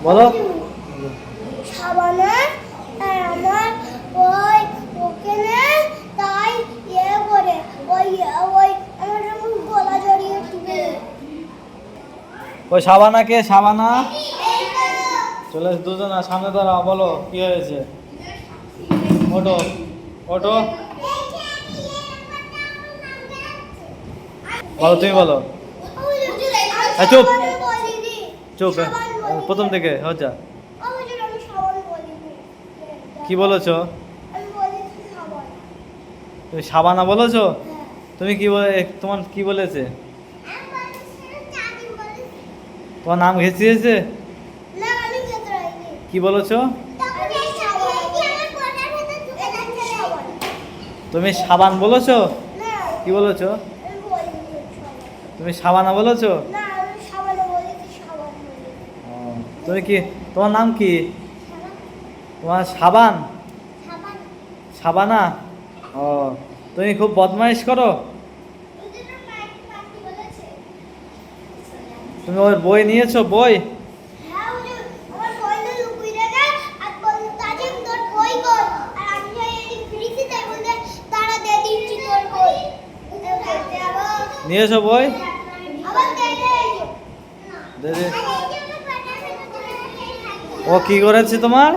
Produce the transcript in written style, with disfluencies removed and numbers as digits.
বলো। সাবানা আর আমার ওই ওকে না তাই ইয়ে করে ওই ওই আমার যখন গলা জড়িয়ে টিপে ওই সাবানাকে, সাবানা চলে এসে দুজনা সামনে দাঁড়াও, বলো কি হয়েছে। ওটো ওটো, বলো তুমি বলো। চুপ চুপ, প্রথম থেকে হচ্ছে কি বলেছো? তুমি সাবানা বলেছো? তুমি কি বলে, তোমার কি বলেছে? তোমার নাম ঘেঁচিয়েছে? কি বলেছো? তুমি সাবান বলেছো? কি বলেছো? তুমি সাবানা বলেছো? ও, তুমি কি, তোমার নাম কি? তোমার সাবান, সাবানা? ও, তুমি খুব বদমাইশ করো? তুমি ওর বই নিয়েছো? বই নিয়েছো? বই দে দে। ও কি করেছে তোমার?